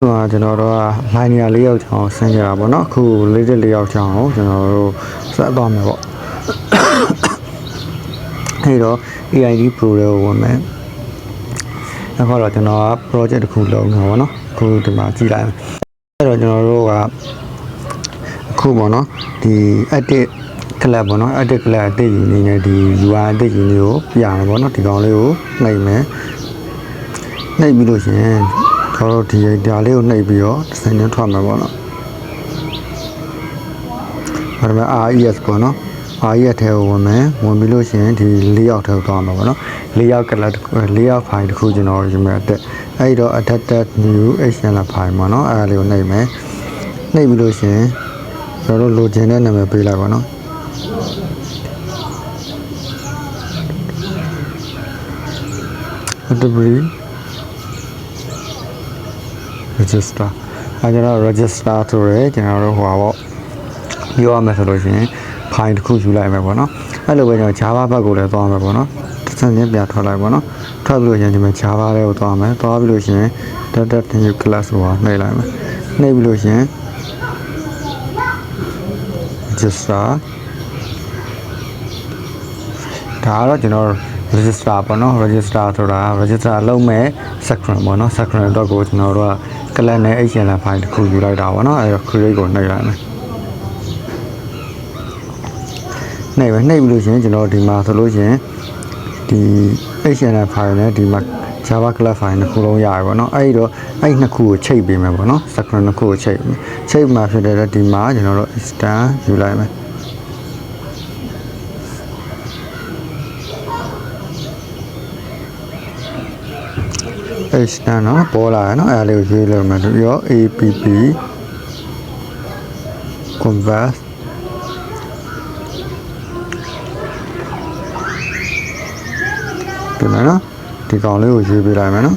ကျွန်တော်တို့ကလိုင်းနေရာ၄ယောက်ချောင်းဆင်းကြတာပေါ့နော်အခု၄ယောက်ချောင်းကိုကျွန်တော်တို့ဆက်သွားမယ်ပေါ့အဲ့တော့ AID Pro တွေကိုဝင်မယ်အခုတော့ကျွန်တော်က project တစ်ခုလုပ်နေတာပေါ့နော်အခုဒီမှာကြည့်လိုက်အဲ့တော့ကျွန်တော်တို့ကအခုပေါ့နော်ဒီ edit club ပေါ့နော် edit club အသေးယူနေတယ်ဒီ UI အသေးယူနေကိုပြရမှာပေါ့နော်ဒီကောင်လေးကိုနှိပ်မယ်နှိပ်ပြီးလို့ရှိရင်ကျွန်တော်တို့ဒီဒါလေးကိုနှိပ်ပြီးတော့စနေထွက်မှာပေါ့နော်ဒါပေမဲ့ RES ပေါ့နော် RES ထဲကိုဝင်မယ်ဝင်ပြီးလို့ရှိရင်ဒီ၄ယောက်ထဲကိုသွားမှာပေါ့နော်၄ယောက်ကလပ်၄ယောက် file တစ်ခုကျွန်တော်ယူမယ်အဲ့တော့ attached new HTML file ပေါ့နော်အဲ့ဒါလေးကိုနှိပ်မယ်နှိပ်ပြီးလို့ရှိရင်ကျွန်တော်တို့လိုချင်တဲ့နာမည်ပေးလိုက်ပါနော်Adobe register အဲကျွန်တော် register ဆိုရဲကျွန်တော်တို့ဟိုပါပေါ့ပြောရမယ်ဆိုလို့ရှိရင် file တစ်ခုယူလိုက်မယ်ပေါ့နော်အဲ့လိုပဲကျွန်တော် Java ဘက်ကိုလည်းသွားမယ်ပေါ့နော်စမ်းချင်းပြန်ထွက်လိုက်ပေါ့နော်ထွက်ပြီးလို့ရှိရင်ဒီမှာ Java လေးကိုသွားမယ်သွားပြီးလို့ရှိရင် data new class ကိုနှိပ်လိုက်မယ်နှိပ်ပြီးလို့ရှိရင် register ဒါကတော့ကျွန်တော် register ပေါ့နော် register ဆိုတာ register လုပ်မဲ့ second ပေါ့နော် second တော့ကိုကျွန်တော်တို့က class နဲ့ HTML file တစ်ခုယူလိုက်တာပေါ့နော်အဲတော့ create ကိုနှိပ်လိုက်မယ်နှိပ်ပြီးလို့ရှိရင်ကျွန်တော်ဒီမှာဆိုလို့ရှိရင်ဒီ HTML file နဲ့ဒီမှာ Java class file နှစ်ခုလုံးရတယ်ပေါ့နော်အဲ့တော့အဲ့နှစ်ခုကိုချိတ်ပေးမယ်ပေါ့နော် second နှစ်ခုကိုချိတ်မှာဖြစ်တဲ့ဒီမှာကျွန်တော်တို့ extend ယူလိုက်မယ်extend နော်ပေါ်လာရနော်အဲ့ဒါလေးကိုရွေးလို့မယ်ပြီးတော့ app convert ဒီမှာနော်ဒီကောင်လေးကိုရွေးပေးလိုက်မယ်နော်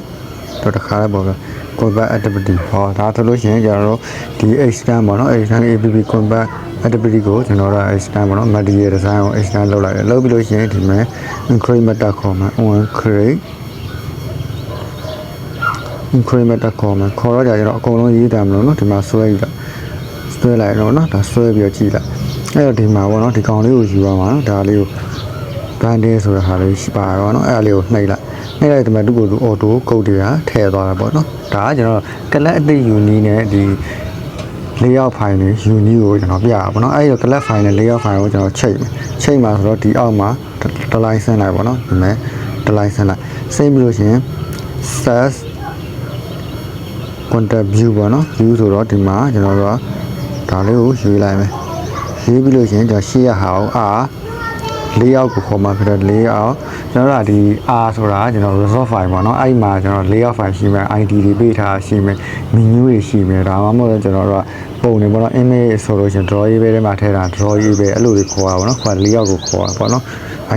တော့တစ်ခါလေးပေါ့ဗျ convert activity ဟောဒါဆိုလို့ရှိရင်ကျွန်တော်တို့ဒီ extend ပေါ့နော် extend app convert activity ကိုကျွန်တော်တို့ extend ပေါ့နော် material design ကို extend လုပ်လိုက်တယ်လုပ်ပြီးလို့ရှိရင်ဒီမှာ increment တက်ခေါ်မှာ on create increment တက်ခေါ်မှာခေါ်တော့ကျွန်တော်အကုန်လုံးရေးတယ်မလို့နော်ဒီမှာဆွဲလိုက်တော့နော်ဒါဆွဲပြီးတော့ကြည့်လိုက်အဲ့တော့ဒီမှာပေါ့နော်ဒီကောင်လေးကိုယူရမှာနော်ဒါလေးကိုbanding ဆိုတဲ့ဟာလေးရှိပါတော့เนาะအဲ့ဒါလေးကိုနှိပ်လိုက်ဒီမှာသူ့ကိုသူ auto code တွေကထည့်သွားတာပေါ့เนาะဒါကကျွန်တော်ကလပ်အသိ uni နဲ့ဒီ layout file နဲ့ uni ကိုကျွန်တော်ပြရပါပေါ့เนาะအဲ့ဒီကလပ် file နဲ့ layout file ကိုကျွန်တော်ချိန်မှာဆိုတော့ဒီအောက်မှာတလိုင်းဆင်းလိုက်ပေါ့เนาะဒီမဲ့တလိုင်းဆင်းလိုက်ဆင်းပြီးလို့ရှိရင် set content view ပေါ့เนาะ view ဆိုတော့ဒီမှာကျွန်တော်တို့ကဒါလေးကိုရွေးလိုက်မယ်ရွေးပြီးလို့ရှိရင်ကျွန်တော်ရှေ့ရဟာကိုlayout ကိုခေါ်မှာဖြစ်တဲ့ layout ကျွန်တော်တို့ကဒီ R ဆိုတာကျွန်တော် resource file ပေါ့နော်အဲ့မှာကျွန်တော် layout file ရှိမယ် ID တွေပေးထားရှိမယ် menu တွေရှိမယ်ဒါမှမဟုတ်ကျွန်တော်တို့ကပုံတွေပေါ့နော် image ဆိုလို့ရှိရင် draw ရေးပဲထဲမှာထည့်တာ draw ရေးပဲအဲ့လိုတွေခေါ်တာပေါ့နော်ခေါ် layout ကိုခေါ်တာပေါ့နော်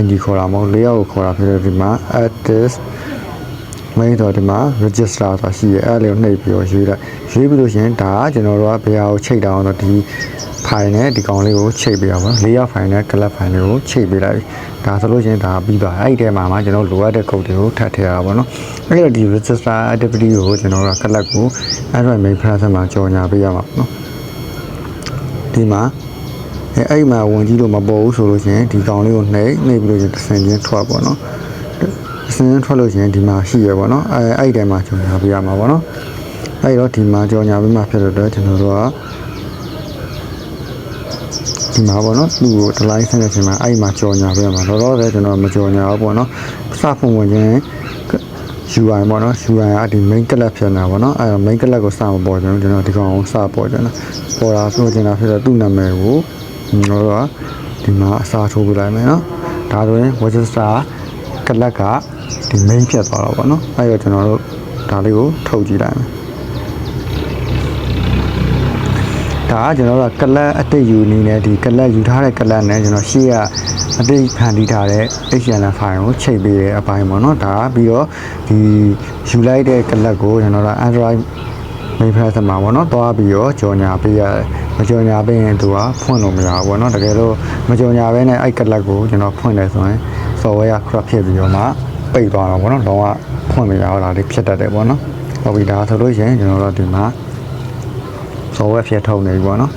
ID ခေါ်တာမဟုတ် layout ကိုခေါ်တာဖြစ်တဲ့ဒီမှာ artist မင်းတို့ဒီမှာ register ဆိုတာရှိရဲအဲ့လေးကိုနှိပ်ပြီးတော့ရေးပြီးလို့ရှိရင်ဒါကကျွန်တော်တို့ကဘယ်ဟာကိုချိန်တာအောင်ဆိုဒီ file နဲ့ဒီကောင်လေးကိုချိန်ပေးရပါတော့ layout file နဲ့ class file လေးကိုချိန်ပေးလိုက်ဒါဆိုလို့ရှိရင်ဒါပြီးသွားအဲ့ဒီထဲမှာကျွန်တော်လိုအပ်တဲ့ code တွေကိုထပ်ထည့်ရတာပေါ့နော်အဲ့တော့ဒီ register activity ကိုကျွန်တော်တို့က class ကို Android main class မှာကြော်ညာပေးရမှာပေါ့နော်ဒီမှာအဲ့မှာဝင်ကြည့်လို့မပေါ်ဘူးဆိုလို့ရှိရင်ဒီကောင်လေးကိုနှိပ်ပြီးလို့တစ်ဆင့်ချင်းထွက်ပေါ့နော်စင်းထွက်လို့ရှိရင်ဒီမှာရှိရပေါ့နော်အဲ့ဒီထဲမှာကြော်ညာပေးရမှာပေါ့နော်အဲ့တော့ဒီမှာကြော်ညာပေးမှဖြစ်တော့ကျွန်တော်တို့ကဒီမှာပေါ့နော်သူ့ကို delay ဆင်းတဲ့အချိန်မှာအဲ့မှာကြော်ညာပေးရမှာတော့လည်းကျွန်တော်မကြော်ညာဘူးပေါ့နော်စဖုံဝင်ခြင်း UI ပေါ့နော် UI ကဒီ main class ဖြစ်နေတာပေါ့နော်အဲ့တော့ main class ကိုစမပေါ်ကျွန်တော်ဒီကောင်ကိုစပေါ်ကျွန်တော်ပေါ်လာဆိုချင်တာဖြစ်တော့သူ့နာမည်ကိုကျွန်တော်တို့ကဒီမှာအစားထိုးပေးလိုက်မယ်နော်ဒါဆိုရင် register class ကဒီ main ဖြစ်သွားတော့ပေါ့နော်အဲ့တော့ကျွန်တော်တို့ဒါလေးကိုထုတ်ကြည့်လိုက်မယ်ဒါကကျွန်တော်တို့ကလပ်အတိတ်ယူနေနဲ့ဒီကလပ်ယူထားတဲ့ကလပ်နဲ့ကျွန်တော်ရှေ့ကအတိတ်ဖန်တီးထားတဲ့ HTML file ကိုချိန်ပေးတဲ့အပိုင်းပေါ့နော်ဒါပြီးတော့ဒီယူလိုက်တဲ့ကလပ်ကိုကျွန်တော်တို့ Android main class မှာပေါ့နော်သွားပြီးတော့ကြော်ညာပေးရတယ်မကြော်ညာပေးရင်သူကဖွင့်လို့မရဘူးပေါ့နော်တကယ်လို့မကြော်ညာဘဲနဲ့အဲ့ကလပ်ကိုကျွန်တော်ဖွင့်တယ်ဆိုရင် software က crap ဖြစ်ပြီးတော့မှပိတ်သွားတော့ပေါ့နော်တော့ဖွင့်မရတော့တာလေးဖြစ်တတ်တယ်ပေါ့နော် ဟုတ်ပြီဒါဆိုလို့ရှိရင်ကျွန်တော်တို့ဒီမှာစော်ဝက်ဖြစ်ထုတ်နေပြီပေါ့နော်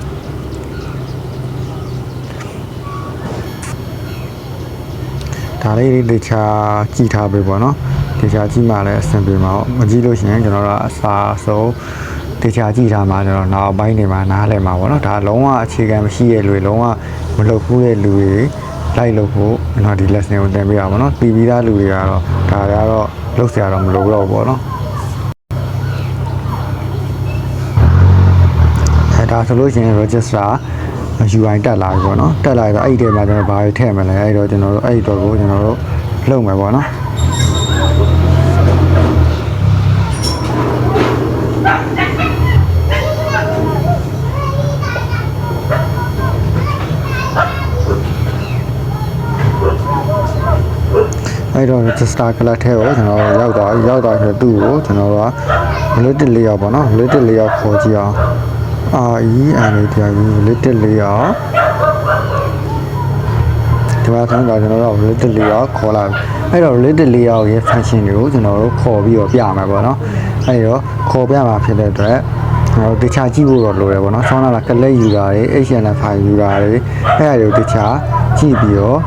ဒါလေးတွေတခြားကြည့်ထားပြီပေါ့နော်တခြားကြည့်မှလည်းအဆင်ပြေမှာမကြည့်လို့ရှိရင်ကျွန်တော်တို့အစာဆုံးတခြားကြည့်ထားမှာကျွန်တော်နောက်ပိုင်းနေမှာနားလည်မှာပေါ့နော်ဒါလုံးဝအခြေခံမရှိရဲ့လူတွေလုံးဝမလုပ်ဘူးတဲ့လူတွေလိုက်လုပ်ဖို့ကျွန်တော်ဒီ lesson ကိုသင်ပေးရပါတော့ပြီးပြီးသားလူတွေကတော့ဒါတွေကတော့လုပ်စရာတော့မလိုတော့ဘူးပေါ့နော်ဒါဆိုလို့ရှိရင် register UI တက်လာပြီပေါ့နော်တက်လာတော့အဲ့ဒီထဲမှာကျွန်တော်ဘာတွေထည့်မလဲအဲ့တော့ကျွန်တော်တို့အဲ့ဒီတော့ကိုကျွန်တော်တို့လုပ်မယ်ပေါ့နော်အဲ့တော့ register class ထဲကိုကျွန်တော်ရောက်သွားဆိုသူ့ကိုကျွန်တော်တို့က related layout ပေါ့နော် related layout ခေါ်ကြည့်အောင်related layout ဒီမှာကျွန်တော်တို့ related layout ခေါ်လာအဲ့တော့ related layout ရဲ့ function တွေကိုကျွန်တော်တို့ခေါ်ပြီးတော့ပြမှာပေါ့နော်အဲ့တော့ခေါ်ပြမှာဖြစ်တဲ့အတွက်ကျွန်တော်တို့တခြားကြည့်ဖို့တော့လိုတယ်ပေါ့နော်ဆောင်းလာကလက်ယူတာတွေ HTML file ယူတာတွေအဲ့ဒါတွေကိုတခြားကြည့်ပြီးတော့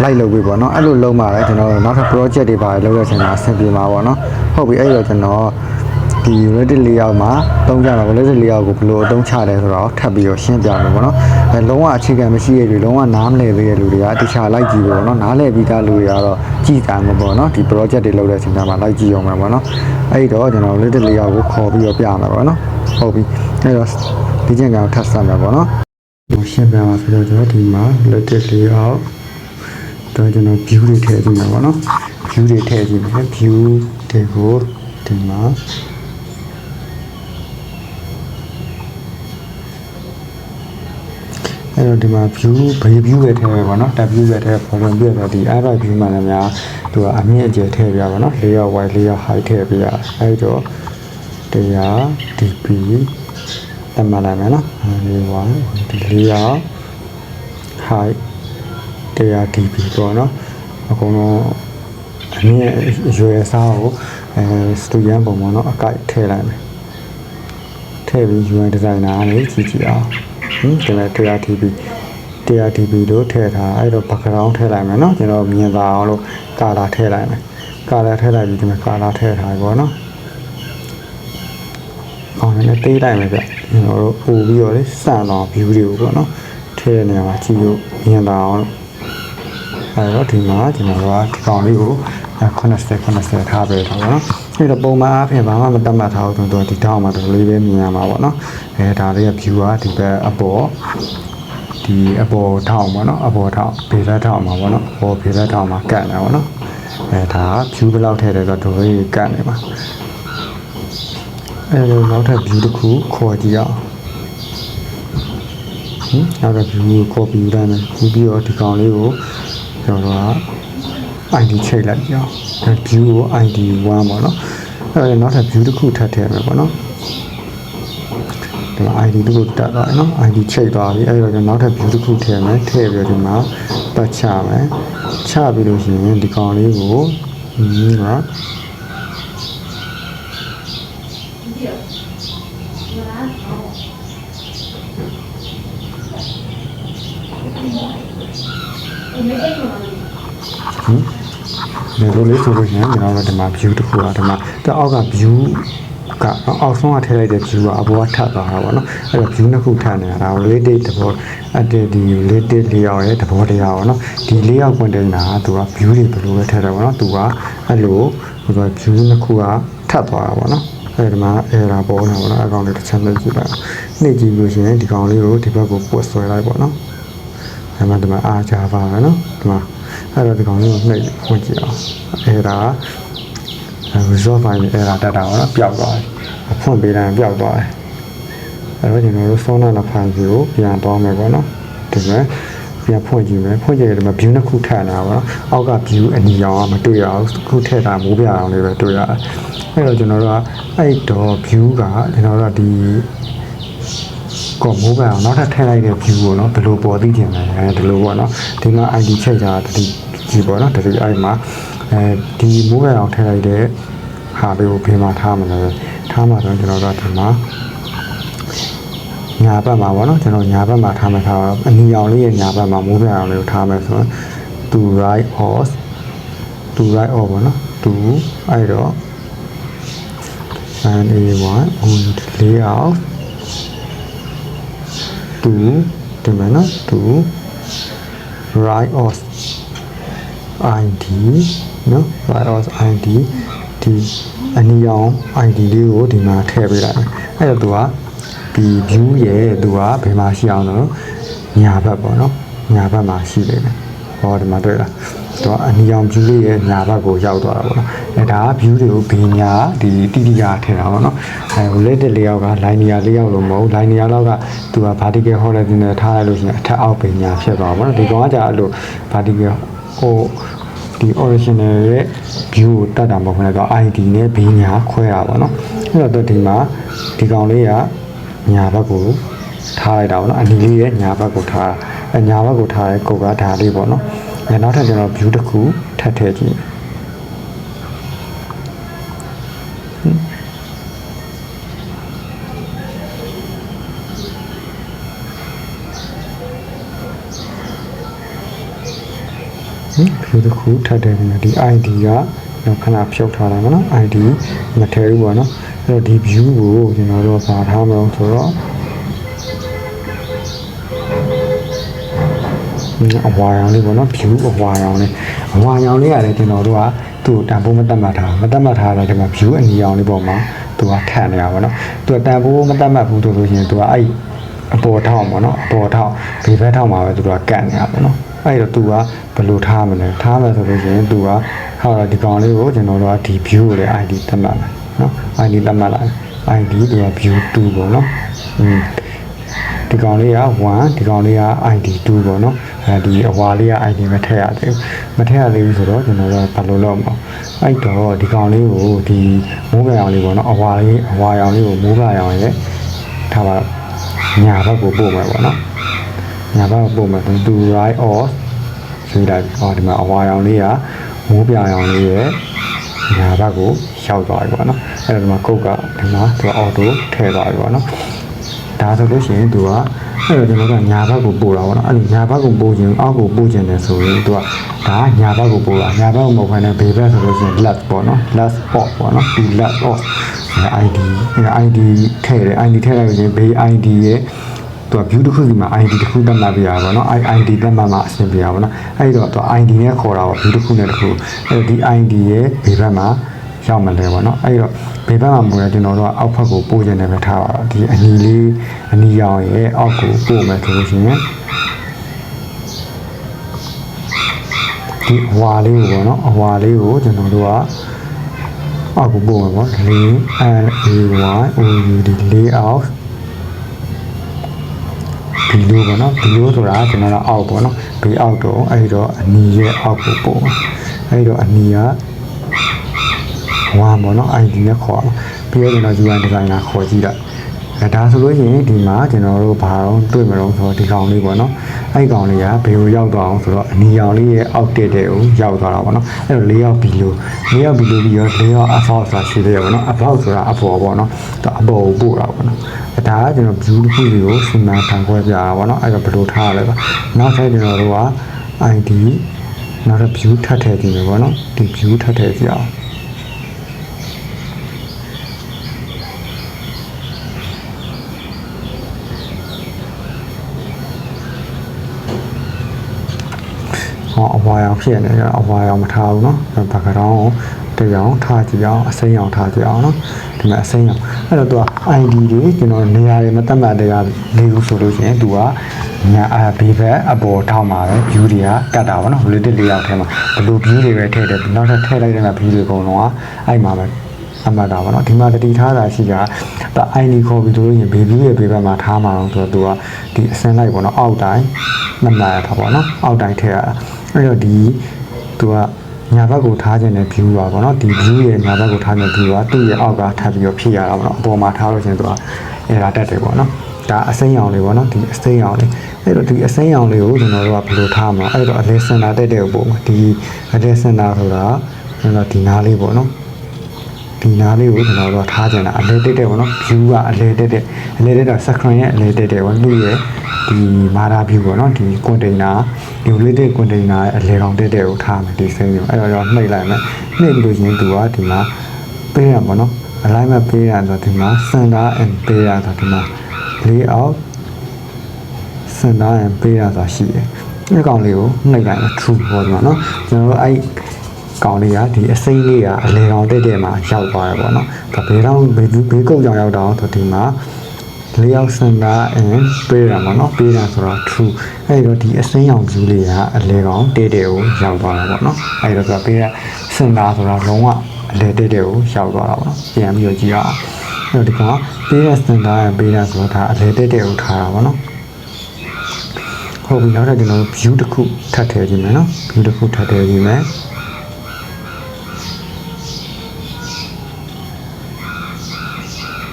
လိုက်လုပ်ပြီးပေါ့နော်အဲ့လိုလုပ်မှလည်းကျွန်တော်တို့နောက်ထပ် project တွေပါလုပ်ရချင်တာအဆင်ပြေမှာပေါ့နော်ဟုတ်ပြီအဲ့တော့ကျွန်တော်ဒီ related layout မှာသုံးကြမှာ related layout ကိုဘယ်လိုအသုံးချလဲဆိုတော့ထပ်ပြီးတော့ရှင်းပြမယ်ပေါ့နော်အဲလုံးဝအခြေခံမရှိတဲ့လူလုံးဝနားမလည်သေးတဲ့လူတွေကတခြားလိုက်ကြည့်ပေါ့နော်နားလည်ပြီးသားလူတွေကတော့ကြည့်တိုင်းမှာပေါ့နော်ဒီ project တွေလုပ်တဲ့အချိန်မှာလိုက်ကြည့်အောင်မှာပေါ့နော်အဲ့တော့ကျွန်တော် related layout ကိုခေါ်ပြီးတော့ပြမှာပေါ့နော်ဟုတ်ပြီအဲ့တော့ဒီကျင့်ကောင်ထပ်ဆက်မှာပေါ့နော်ရှင်းပြမှာဆိုတော့ကျွန်တော်ဒီမှာ related layout တော့ကျွန်တော် view တွေထည့်ကြည့်မှာပေါ့နော် view တွေထည့်ကြည့်မယ် view တွေကိုဒီမှာအဲ့တော့ဒီမှာ view ဘေး view ပဲထည့်ရပါတော့ tab view ပဲထည့်ပေါ်လွန်ပြတော့ဒီ array view မှာလည်းများသူကအမြင့်အကျယ်ထည့်ပြပါတော့ layer wide layer height ထည့်ပြရအဲ့တော့တရား dp တတ်မှတ်လိုက်မယ်နော်ဒီ layer height တရား dp ပေါ့နော်အကုန်လုံးအမြင့်ရွယ်စားကိုstudent ပုံပေါ့နော်အကိုက်ထည့်လိုက်မယ်ထည့်ပြီး UI designer နဲ့ကြည့်ကြည့်အောင်ဒီမဲ့ TRTP လို့ထည့်ထားအဲ့တော့ background ထည့်လိုက်မယ်နော်ကျွန်တော်မြင်သာအောင်လို့ color ထည့်လိုက်မယ် color ထည့်လိုက်ပြီးဒီမဲ့ color ထည့်ထားပြီပေါ့နော်အောင်လည်းတေးလိုက်မယ်ဗျကျွန်တော်တို့ပို့ပြီးတော့လေစံတော့ view တွေကိုပေါ့နော်ထည့်နေမှာကြည့်လို့မြင်သာအောင်လို့အဲ့တော့ဒီမှာကျွန်တော်တို့ကဒီကောင်လေးကို90ထားပေးထားပါတော့အဲ့တော့ပုံမှန်အားဖြင့်ဘာမှမတတ်မှတ်ထားဘူးဆိုတော့ဒီတောင်းမှာတော်လေးပဲမြင်ရမှာပေါ့နော်ဒါလေးက view ကဒီဘက်အပေါ်ထောင်ပေါ့နော်အပေါ်ထောင်ဘေးလက်ထောင်မှာပေါ့နော်အပေါ်ဘေးလက်ထောင်မှာကတ်နေပါတော့ဒါက view ဘယ်လောက်ထည့်တယ်ဆိုတော့တော်လေးကတ်နေပါအဲ့တော့နောက်ထပ် view တစ်ခုခေါ်ကြည့်အောင်နောက်ထပ် view ကို copy လိုက်မယ်ပြီးတော့ဒီကောင်လေးကိုကျွန်တော်ကID ချိန်လိုက်ကြအောင် view ကို ID 1ပေါ့နော်အဲ့တော့နောက်ထပ် view တစ်ခုထပ်ထည့်မယ်ပေါ့နော်ဒီမှာ ID တစ်ခုတက်သွားနော် ID ချိန်သွားပြီအဲ့တော့ကျွန်တော်နောက်ထပ် view တစ်ခုထည့်မယ်ထည့်ပြီးတော့ဒီမှာပတ်ချမယ်ချပြီးလို့ရှိရင်ဒီကောင်လေးကိုဒီလိုလေးဆိုလို့ရှိရင်ကျွန်တော်တို့ဒီမှာ view တစ်ခုอ่ะဒီမှာအောက်က view ကအောက်ဆုံးကထည့်လိုက်တဲ့ view ကအပေါ်ကထပ်သွားတာပေါ့နော်အဲ့တော့ view နှစ်ခုထပ်နေတာဒါ related သဘောဒီ related layout ရဲ့သဘောတရားပေါ့နော်ဒီ layout container ကသူက view တွေဘယ်လိုပဲထည့်တယ်ပေါ့နော်သူကအဲ့လိုဟို view နှစ်ခုကထပ်သွားတာပေါ့နော်အဲ့ဒီမှာ error ပေါ်နေတာပေါ့နော်အကောင်လေးတစ်ချက်လေးကြည့်လိုက်နှိပ်ကြည့်လို့ရှိရင်ဒီကောင်လေးကိုဒီဘက်ကိုပို့ဆွဲလိုက်ပေါ့နော်အဲ့မှာဒီမှာ Java ပဲနော်ဒီမှာအဲ့တော့ဒီကောင်လေးကိုနှိပ်ဖွင့်ကြည့်အောင်error resolve file error တက်တာပေါ့နော်ပျောက်သွားတယ်ဖွင့်ပေးတိုင်းပျောက်သွားတယ်အဲ့တော့ကျွန်တော်တို့ phone နဲ့ file ကိုပြန်တောင်းမယ်ပေါ့နော်ဒီမှာပြန်ဖွင့်ကြည့်မယ်ဖွင့်ကြည့်ရတဲ့မှာ view နှစ်ခုထည့်နေတာပေါ့နော်အောက်က view အနီရောင်ကမတွေ့ရအောင်ခုထည့်တာမိုးပြအောင်လေးပဲတွေ့ရတယ်အဲ့တော့ကျွန်တော်တို့ကအဲ့တော့ view ကကျွန်တော်တို့ကဒီကိုမိုးပြအောင်နောက်ထပ်ထည့်လိုက်တဲ့ view ကိုနော်ဘယ်လိုပေါ်သိချင်လဲဒီလိုပေါ့နော်ဒီမှာ ID ချိန်တာတတိကြည့်ပေါ့နော်တတိအဲ့မှာဒီမိုးပြအောင်ထည့်လိုက်တဲ့ဟာလေးကိုဖေးမှာထားမှာလဲ ထားမှာဆိုကျွန်တော်တို့ဒီမှာညာဘက်မှာပေါ့နော်ကျွန်တော်ညာဘက်မှာထားမယ်ထားအနီရောင်လေးရဲ့ညာဘက်မှာမိုးပြအောင်လေးကိုထားမယ်ဆိုတော့ to right off ပေါ့နော် to အဲ့တော့ and a1 on layout to ဒီမှာနော် to right off id နော် right off id ဒီအနီရောင် id လေးကိုဒီမှာထည့်ပေးလိုက်အဲ့တော့သူကဒီ view ရဲ့သူကဘယ်မှာရှိအောင်လို့ညာဘက်ပေါ့နော်ညာဘက်မှာရှိနေတယ်ဟောဒီမှာတွေ့လားသူကအနီရောင် view လေးရဲ့ညာဘက်ကိုရောက်သွားတာပေါ့နော်အဲဒါက view တွေကိုဘေးညာဒီတိတိကျထည့်တာပေါ့နော်အဲလက်တက်လေးယောက်က line နေရာလေးယောက်လို့မဟုတ် line နေရာလောက်ကသူက vertical horizontal နဲ့ထားလိုက်လို့ရှိရင်အထက်အောက်ဘေးညာဖြစ်သွားပါပေါ့နော်ဒီကောင်ကကြာအဲ့လို vertical ဟိုဒီ original ရဲ့ view ကိုတတ်တာမဟုတ်ဘူးတော့ id နဲ့ဘေးညာခွဲတာပေါ့နော်အဲ့တော့ဒီမှာဒီကောင်လေးကညာဘက်ကိုထားလိုက်တာပေါ့နော်အနီလေးရဲ့ညာဘက်ကိုထားအညာဘက်ကိုထားတဲ့ကုတ်ကဒါလေးပေါ့နော်ညနောက်ထပ်ကျွန်တော် view တစ်ခုထပ်ထည့်ကြည့်view တစ်ခုထပ်ထည့်နေဒီ id ကခဏဖြုတ်ထားလိုက်ပါနော် id မထည့်ဘူးပေါ့နော်အဲ့တော့ဒီ view ကိုကျွန်တော်တို့ပါထားမလို့ဆိုတော့အဝါရောင်လေးပေါ့နော် view အဝါရောင်လေးရတယ်ကျွန်တော်တို့ကသူ့တန်ဖိုးမတတ်မှတ်ထားတယ်ဒီမှာ view အနီရောင်လေးပေါ်မှာသူကထပ်နေတာပေါ့နော်သူကတန်ဖိုးမတတ်မှတ်ဘူးဆိုရင်သူကအဲ့အပေါ်ထောက်ပေါ့နော်အပေါ်ထောက်ဘေးဘက်ထောက်မှာပဲသူကကတ်နေတာပေါ့နော်အဲ့တော့သူကဘယ်လိုထားမလဲထားမယ်ဆိုလို့ရှိရင်သူကဟောဒီကောင်လေးကိုကျွန်တော်တို့ကဒီ view ကိုလည်း id သတ်မှတ်မယ်နော် id သတ်မှတ်လိုက် id သူက view 2ပေါ့နော်ဒီကောင်လေးက1ဒီကောင်လေးက id 2ပေါ့နော်အဲဒီအဝါလေးက id မထည့်ရသေးဘူးဆိုတော့ကျွန်တော်တို့ဘာလို့လုပ်မလဲအဲ့တော့ဒီကောင်လေးကိုဒီမိုးပြရောင်လေးပေါ့နော်အဝါရောင်လေးကိုမိုးပြရောင်ရဲ့ထားပါညာဘက်ကိုပို့မယ်ပေါ့နော်ညာဘက်ကိုပို့မယ်သူ right off ဆိုလိုက်ဒီမှာအဝါရောင်လေးကမိုးပြရောင်လေးရဲ့ညာဘက်ကိုရောက်သွားပြီပေါ့နော်အဲ့တော့ဒီမှာကုတ်ကဒီမှာသူက auto ထည့်သွားပြီပေါ့နော်ဒါဆိုလို့ရှိရင်သူကအဲ့တော့ကျွန်တော်ကညာဘက်ကိုပို့တာပေါ့နော်အဲ့ဒီညာဘက်ကိုပို့ခြင်းအောက်ကိုပို့ခြင်းတယ်ဆိုရင်သူကဒါညာဘက်ကိုပို့တာညာဘက်ကိုမဟုတ်ဘဲနဲ့ဘေးဘက်ဆိုလို့ရှိရင် left ပေါ့နော် left off ပေါ့နော်ဒီ left off id အဲ့ id ထည့်တယ် id ထည့်လိုက်လို့ချင်းဘေး id ရဲ့သူက view တစ်ခုစီမှာ id တစ်ခုသတ်မှတ်ပြရပါတော့ id သတ်မှတ်မှာအဆင်ပြေပါဘောနော်အဲ့တော့သူ id နဲ့ခေါ်တာပေါ့ view တစ်ခုနဲ့တစ်ခုအဲ့ဒီ id ရဲ့ဘေးဘက်မှာရောက်မလဲပေါ့နော်အဲ့တော့ဘေးဘက်မှာမဟုတ်ရင်ကျွန်တော်တို့ကအောက်ဘက်ကိုပို့ခြင်းနဲ့ပဲထားပါတော့ဒီအနီရောင်ရဲ့အောက်ကိုပို့မယ်ဆိုလို့ရှိရင်ဒီအဝါလေးကိုပေါ့နော်အဝါလေးကိုကျွန်တော်တို့ကအောက်ကိုပို့မယ်ပေါ့ lay and ay oud layout ဘီလိုပေါ့နော်ဘီလိုဆိုတာကျွန်တော်တို့အောက်ပေါ့နော်ဘေးအောက်တော့အဲ့တော့အနီရဲ့အောက်ကိုပို့အဲ့တော့အနီကဝါပေါ့နော် id နဲ့ခေါ်ပြီးတော့ကျွန်တော် UI designer ခေါ်ကြည့်တာဒါဆိုလို့ရှိရင်ဒီမှာကျွန်တော်တို့ဘာတော့တွေ့မလို့ဆိုတော့ဒီကောင်လေးပေါ့နော်အဲ့ကောင်လေးကဘယ်ကိုရောက်သွားအောင်ဆိုတော့အနီရောင်လေးရဲ့အောက်တက်တဲ့ကိုရောက်သွားတာပေါ့နော်အဲ့တော့၄ရောက်ပြီးလို့ပြီးတော့၄ရောက် about ဆိုတာရှိသေးတယ်ပေါ့နော် about ဆိုတာအပေါ်ပေါ့နော်သူအပေါ်ကိုပို့တာပေါ့နော်ဒါကကျွန်တော် view တစ်ခုစီကိုစီမံခန့်ခွဲပြတာပေါ့နော်အဲ့တော့ဘယ်လိုထားရလဲပေါ့နောက်ထပ်ကျွန်တော်တို့က id နောက်ထပ် view ထပ်ထည့်ကြည့်မယ်ပေါ့နော်ဒီ view ထပ်ထည့်ကြည့်အောင်အဝါရောင်ဖြစ်နေကြအဝါရောင်မထားဘူးเนาะဘာကတောင်းတရားထားကြည့်အောင်အစိမ်းအောင်ထားကြည့်အောင်เนาะဒီမှာအစိမ်းအောင်အဲ့တော့သူက id တွေကျွန်တော်နေရာတွေမတတ်မှတ်တရားလေးခုဆိုလို့ရှိရင်သူကညာဘေးဘက်အပေါ်ထောက်မှာပဲ view တွေကကတ်တာပါเนาะ related လေးရောက်ထဲမှာဘယ်လို view တွေပဲထည့်တယ်နောက်ထပ်ထည့်လိုက်တဲ့ view တွေအကုန်လုံးကအဲ့မှာပဲအမှတ်တာပါเนาะဒီမှာတတိထားတာရှိတာဒါ id ခေါ်ပြီးလို့ရင်ဘေး view ရဲ့ဘေးဘက်မှာထားမှာတော့ဆိုတော့သူကဒီအစင်းလိုက်ပေါ့เนาะအောက်တိုင်းမှတ်လာတာပေါ့เนาะအောက်တိုင်းထည့်ရတာအဲ့တော့ဒီသူကညာဘက်ကိုထားခြင်းနဲ့ view ပါပေါ့နော်ဒီ view ရဲ့ညာဘက်ကိုထားခြင်း view ကသူ့ရဲ့အောက်ကထပ်ပြီးတော့ဖြစ်ရတာပေါ့နော်အပေါ်မှာထားလို့ရှင်သူကအဲ့ဒါတက်တယ်ပေါ့နော်ဒါအစိမ်းရောင်လေးပေါ့နော်ဒီအစိမ်းရောင်လေးအဲ့တော့ဒီအစိမ်းရောင်လေးကိုကျွန်တော်တို့ကဘယ်လိုထားမလဲအဲ့တော့အလဲစင်တာတက်တဲ့ပုံမှာဒီအလဲစင်တာဆိုတာကျွန်တော်ဒီနားလေးပေါ့နော် ဒီနားလေးကိုကျွန်တော်တို့ထားကြတာအလဲတက်တယ်ပေါ့နော် view ကအလဲတက်တယ်အလဲတက်တော့ screen ရဲ့အလဲတက်တယ်ပေါ့လူရဲ့ဒီမာရာ view ပေါ့နော်ဒီ container ဒီ related container ရဲ့အလဲကောင်တက်တယ်ကိုထားမယ်ဒီစိမ်းကိုအဲ့တော့နှိပ်လိုက်မယ်နှိပ်ပြီးလို့ချင်းသူကဒီမှာပေးရပေါ့နော် alignment ပေးရဆိုဒီမှာ center and ပေးရဆိုဒီမှာ layout center and ပေးရဆိုရှိတယ်ဒီကောင်လေးကိုနှိပ်လိုက်မယ် true ပေါ့ဒီမှာနော်ကျွန်တော်တို့အဲ့ကောင်လေးကဒီအစိမ်းလေးကအလဲကောင်တက်တဲ့မှာရောက်သွားတယ်ပေါ့နော်ဒါဘေးတော့ဘေးကုတ်ကြောင်ရောက်တော့ဆိုဒီမှာlayout center and ပေးရမှာနော်ပေးရဆိုတော့ true အဲ့တော့ဒီအစိမ်းရောင် view လေးကအလဲကောင်တက်တဲ့ကိုရောက်သွားတာပေါ့နော်အဲ့တော့ဆိုပေးရ center ဆိုတော့လုံးဝအလဲတက်တဲ့ကိုရောက်သွားတာပေါ့နော်ပြန်ပြီးတော့ကြည့်အောင်အဲ့တော့ဒီကောင်ပေးရ center and ပေးရဆိုတော့ဒါအလဲတက်တဲ့ကိုထားတာပေါ့နော်ဟုတ်ပြီနောက်တော့ကျွန်တော် view တစ်ခုထပ်ထည့်ကြည့်မယ်နော် view တစ်ခုထပ်ထည့်ကြည့်မယ်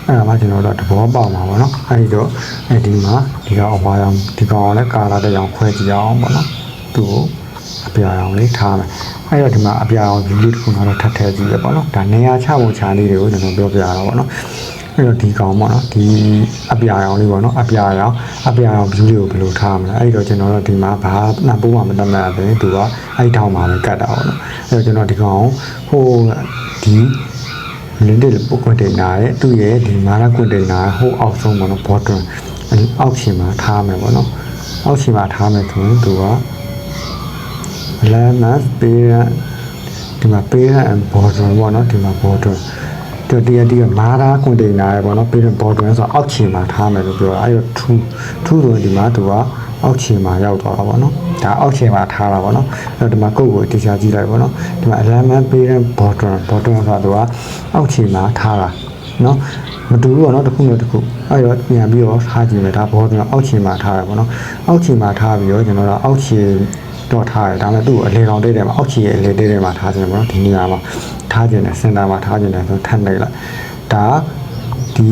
အဲ့ဒါမှကျွန်တော်တို့သဘောပေါက်မှာပေါ့နော်အဲ့ဒီတော့ဒီမှာဒီကောင်အဝါရောင်ဒီကောင်လည်းကာလာတစ်ရောင်ခွဲကြည့်အောင်ပေါ့နော်သူ့ကိုအပြာရောင်လေးထားမယ်အဲ့တော့ဒီမှာအပြာရောင် view လေးတစ်ခုတော့ထပ်ထည့်ကြည့်ရပေါ့နော်ဒါနေရာချဖို့ခြားလေးတွေကိုကျွန်တော်ပြောပြရတော့ပေါ့နော်အဲ့တော့ဒီကောင်ပေါ့နော်ဒီအပြာရောင်လေးပေါ့နော်အပြာရောင် view လေးကိုဘယ်လိုထားမလဲအဲ့တော့ကျွန်တော်တို့ဒီမှာဘာနှပိုးမှမတတ်မှတ်ဘူးသူကအဲ့ထောင်မှာပဲကတ်တာပေါ့နော်အဲ့တော့ကျွန်တော်ဒီကောင်ဟိုဒီလင်းတဲ့ပုတ်ကွက်တင်နာရဲ့သူ့ရဲ့ဒီမာရကွက်တင်နာဟိုအောက်ဆုံးပေါ့နော် bottom အောက်ခြေမှာထားမယ်ပေါ့နော်အောက်ခြေမှာထားမယ်ဆိုရင်သူကလမ်းမှာပေးရဒီမှာပေးရ bottom ပေါ့နော်ဒီမှာ bottom ဒီမာရာကွန်တိန်နာရယ်ပေါ့နော်ပေးရ bottom ဆိုအောက်ခြေမှာထားမယ်လို့ပြောတာအဲ့တော့ true ဆိုရင်ဒီမှာသူကအောက်ခြေမှာရောက်သွားတာပေါ့နော်ဒါအောက်ခြေမှာထားတာပေါ့နော်အဲ့တော့ဒီမှာကုတ်ကိုတေချာကြည့်လိုက်ပေါ့နော်ဒီမှာ element ပေးတဲ့ bottom ဆိုတာသူကအောက်ခြေမှာထားတာနော်မတူဘူးပေါ့နော်တစ်ခုနဲ့တစ်ခုအဲ့တော့ပြန်ပြီးတော့ထားကြည့်မယ်ဒါ bottom အောက်ခြေမှာထားရပေါ့နော်အောက်ခြေမှာထားပြီးတော့ကျွန်တော်တို့အောက်ခြေတော့ထားရတယ်ဒါပေမဲ့သူ့ကိုအလေကောင်တိတ်တယ်မှာအောက်ခြေရဲ့အလေတိတ်တယ်မှာထားခြင်းပေါ့နော်ဒီနေရာမှာထားခြင်းနဲ့စင်တာမှာထားခြင်းနဲ့ဆိုထပ်လိုက်ဒါဒီ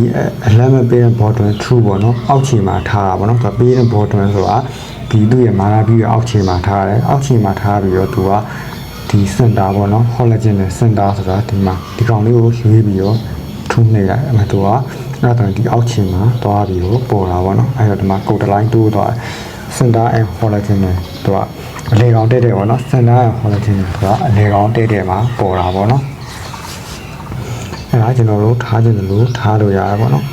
element ပေးတဲ့ bottom true ပေါ့နော်အောက်ခြေမှာထားတာပေါ့နော်သူပေးတဲ့ bottom ဆိုတာဒီသူ့ရဲ့မာရာပြီးအောက်ခြေမှာထားတယ်အောက်ခြေမှာထားပြီးတော့သူကဒီ center ပေါ့နော် collagen နဲ့ center ဆိုတာဒီမှာဒီကောင်လေးကိုရွေးပြီးတော့ထူးနေရတယ်အဲ့မှာသူကအဲ့တော့ဒီအောက်ခြေမှာသွားပြီးတော့ပေါ်လာပေါ့နော်အဲ့တော့ဒီမှာ code line တိုးသွားတယ် center and collagen နဲ့သူကအလေကောင်တက်တယ်ပေါ့နော် center and collagen နဲ့သူကအလေကောင်တက်တယ်မှာပေါ်လာပေါ့နော်အဲ့ဒါကျွန်တော်တို့ထားခြင်းလို့ထားလို့ရတယ်ပေါ့နော်